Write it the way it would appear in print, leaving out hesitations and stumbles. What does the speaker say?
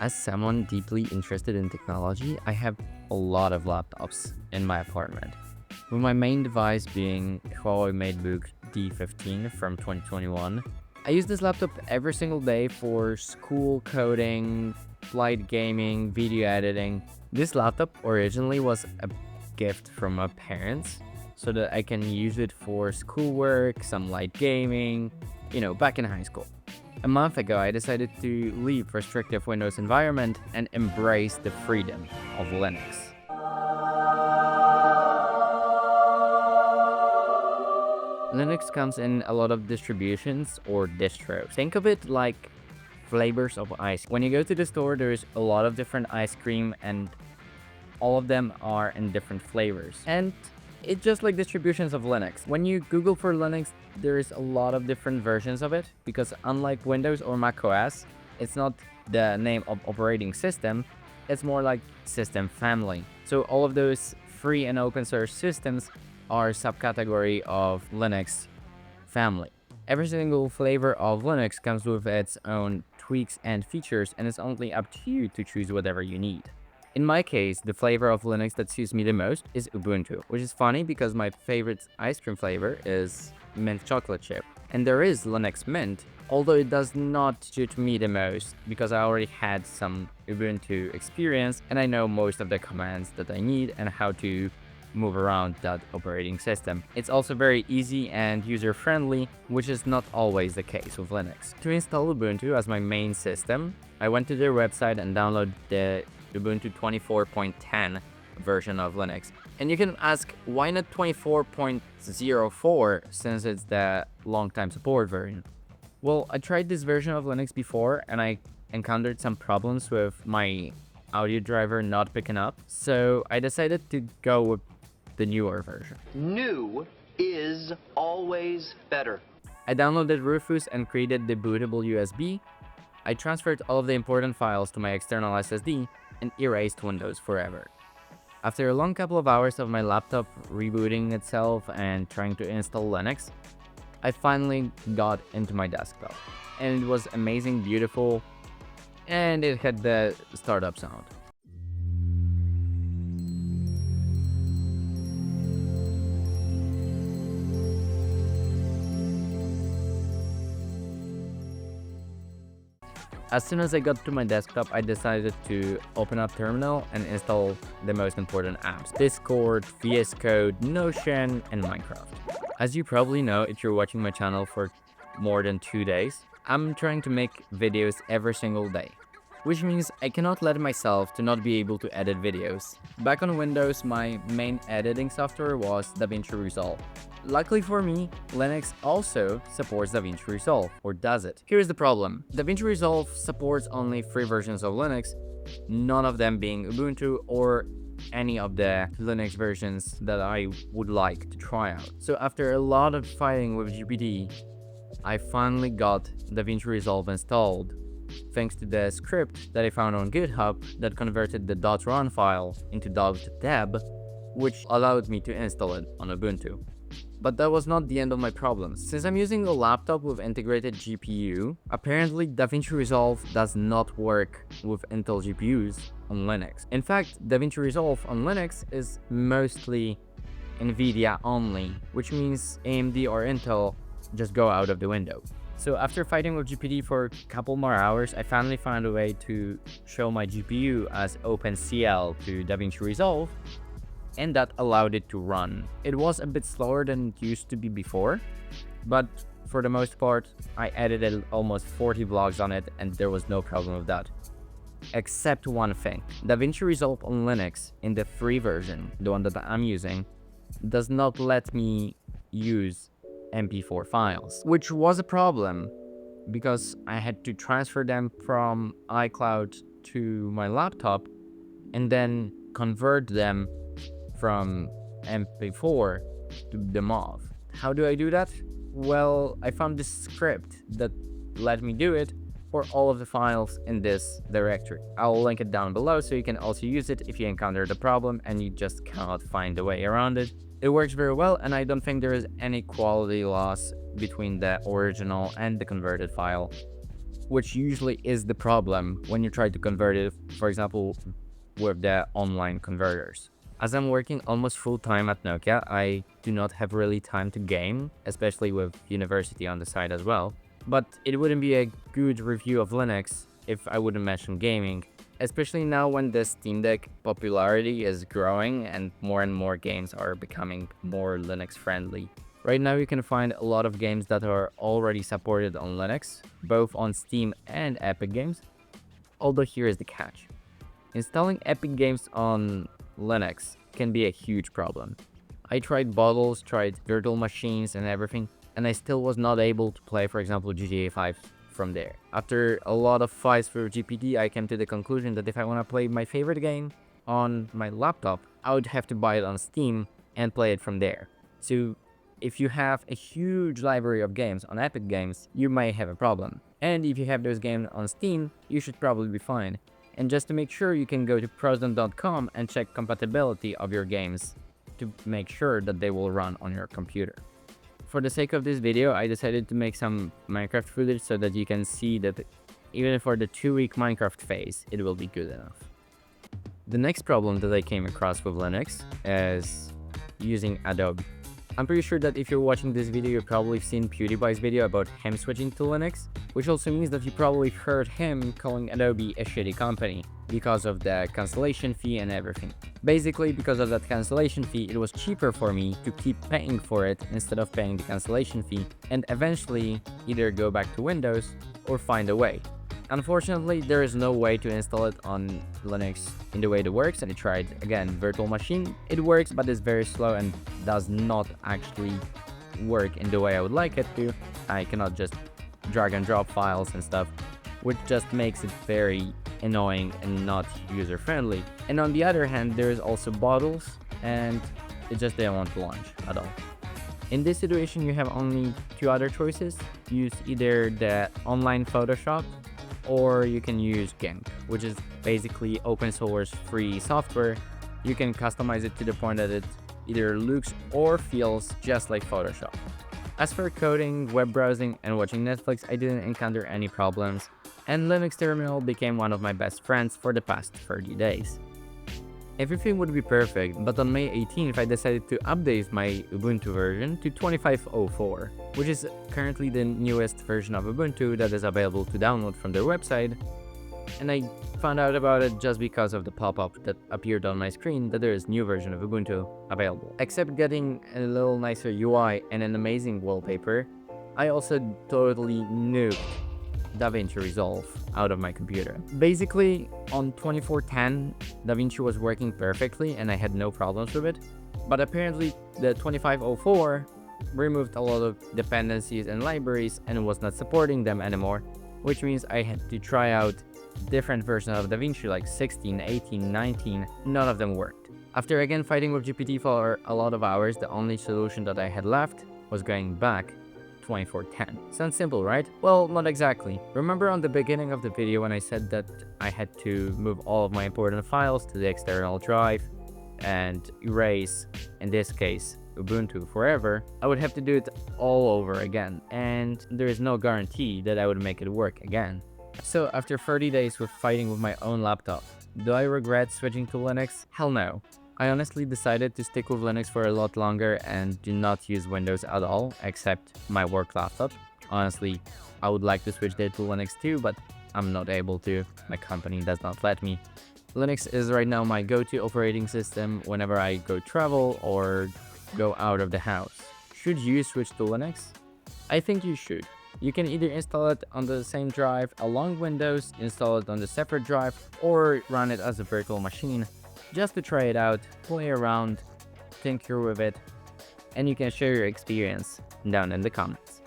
As someone deeply interested in technology, I have a lot of laptops in my apartment, with my main device being Huawei MateBook D15 from 2021. I use this laptop every single day for school, coding, flight gaming, video editing. This laptop originally was a gift from my parents so that I can use it for schoolwork, some light gaming, back in high school. A month ago, I decided to leave restrictive Windows environment and embrace the freedom of Linux. Linux comes in a lot of distributions or distros. Think of it like flavors of ice. When you go to the store, there's a lot of different ice cream and all of them are in different flavors. And it's just like distributions of Linux. When you Google for Linux, there is a lot of different versions of it because unlike Windows or Mac OS, it's not the name of operating system, it's more like system family. So all of those free and open source systems are subcategory of Linux family. Every single flavor of Linux comes with its own tweaks and features, and it's only up to you to choose whatever you need. In my case, the flavor of Linux that suits me the most is Ubuntu, which is funny because my favorite ice cream flavor is mint chocolate chip. And there is Linux Mint, although it does not suit me the most because I already had some Ubuntu experience and I know most of the commands that I need and how to move around that operating system. It's also very easy and user-friendly, which is not always the case with Linux. To install Ubuntu as my main system, I went to their website and downloaded the Ubuntu 24.10 version of Linux. And you can ask, why not 24.04 since it's the long-time support version? Well, I tried this version of Linux before and I encountered some problems with my audio driver not picking up, so I decided to go with the newer version. New is always better. I downloaded Rufus and created the bootable USB. I transferred all of the important files to my external SSD and erased Windows forever. After a long couple of hours of my laptop rebooting itself and trying to install Linux, I finally got into my desktop. And it was amazing, beautiful, and it had the startup sound. As soon as I got to my desktop, I decided to open up Terminal and install the most important apps: Discord, VS Code, Notion, and Minecraft. As you probably know if you're watching my channel for more than 2 days, I'm trying to make videos every single day, which means I cannot let myself to not be able to edit videos. Back on Windows, my main editing software was DaVinci Resolve. Luckily for me, Linux also supports DaVinci Resolve, or does it? Here's the problem. DaVinci Resolve supports only free versions of Linux, none of them being Ubuntu or any of the Linux versions that I would like to try out. So after a lot of fighting with GPD, I finally got DaVinci Resolve installed, thanks to the script that I found on GitHub that converted the .run file into .deb, which allowed me to install it on Ubuntu. But that was not the end of my problems. Since I'm using a laptop with integrated GPU, apparently DaVinci Resolve does not work with Intel GPUs on Linux. In fact, DaVinci Resolve on Linux is mostly NVIDIA only, which means AMD or Intel just go out of the window. So after fighting with GPD for a couple more hours, I finally found a way to show my GPU as OpenCL to DaVinci Resolve, and that allowed it to run. It was a bit slower than it used to be before, but for the most part, I edited almost 40 vlogs on it and there was no problem with that. Except one thing. DaVinci Resolve on Linux in the free version, the one that I'm using, does not let me use MP4 files, which was a problem because I had to transfer them from iCloud to my laptop and then convert them from MP4 to the MOV. How do I do that? Well, I found this script that let me do it for all of the files in this directory. I'll link it down below so you can also use it if you encounter the problem and you just cannot find a way around it. It works very well and I don't think there is any quality loss between the original and the converted file. which usually is the problem when you try to convert it, for example, with the online converters. As I'm working almost full-time at Nokia, I do not have really time to game, especially with university on the side as well. But it wouldn't be a good review of Linux if I wouldn't mention gaming, especially now when the Steam Deck popularity is growing and more games are becoming more Linux friendly. Right now you can find a lot of games that are already supported on Linux, both on Steam and Epic Games. Although here is the catch. Installing Epic Games on Linux can be a huge problem. I tried bottles, tried virtual machines and everything, and I still was not able to play, for example, GTA 5 from there. After a lot of fights for GPT, I came to the conclusion that if I want to play my favorite game on my laptop, I would have to buy it on Steam and play it from there. So if you have a huge library of games on Epic Games, you might have a problem. And if you have those games on Steam, you should probably be fine. And just to make sure, you can go to prosdom.com and check compatibility of your games to make sure that they will run on your computer. For the sake of this video, I decided to make some Minecraft footage so that you can see that even for the 2-week Minecraft phase, it will be good enough. The next problem that I came across with Linux is using Adobe. I'm pretty sure that if you're watching this video, you've probably seen PewDiePie's video about him switching to Linux, which also means that you probably heard him calling Adobe a shitty company because of the cancellation fee and everything. Basically, because of that cancellation fee, it was cheaper for me to keep paying for it instead of paying the cancellation fee and eventually either go back to Windows or find a way. Unfortunately, there is no way to install it on Linux in the way it works. I tried, again, virtual machine. It works, but it's very slow and does not actually work in the way I would like it to. I cannot just drag and drop files and stuff, which just makes it very annoying and not user-friendly. And on the other hand, there's also bottles, and it just didn't want to launch at all. In this situation, you have only two other choices. Use either the online Photoshop, or you can use GIMP, which is basically open source free software. You can customize it to the point that it either looks or feels just like Photoshop. As for coding, web browsing, and watching Netflix, I didn't encounter any problems, and Linux Terminal became one of my best friends for the past 30 days. Everything would be perfect, but on May 18th I decided to update my Ubuntu version to 25.04, which is currently the newest version of Ubuntu that is available to download from their website, and I found out about it just because of the pop-up that appeared on my screen that there is new version of Ubuntu available. Except getting a little nicer UI and an amazing wallpaper, I also totally nuked DaVinci Resolve out of my computer. Basically, on 24.10, DaVinci was working perfectly and I had no problems with it, but apparently the 25.04 removed a lot of dependencies and libraries and was not supporting them anymore, which means I had to try out different versions of DaVinci like 16, 18, 19, none of them worked. After again fighting with GPT for a lot of hours, the only solution that I had left was going back 24.10. Sounds simple, right? Well, not exactly. Remember on the beginning of the video when I said that I had to move all of my important files to the external drive and erase, in this case, Ubuntu forever? I would have to do it all over again, and there is no guarantee that I would make it work again. So after 30 days with fighting with my own laptop, do I regret switching to Linux? Hell no. I honestly decided to stick with Linux for a lot longer and do not use Windows at all, except my work laptop. Honestly, I would like to switch there to Linux too, but I'm not able to. My company does not let me. Linux is right now my go-to operating system whenever I go travel or go out of the house. Should you switch to Linux? I think you should. You can either install it on the same drive along Windows, install it on the separate drive, or run it as a virtual machine just to try it out, play around, tinker with it, and you can share your experience down in the comments.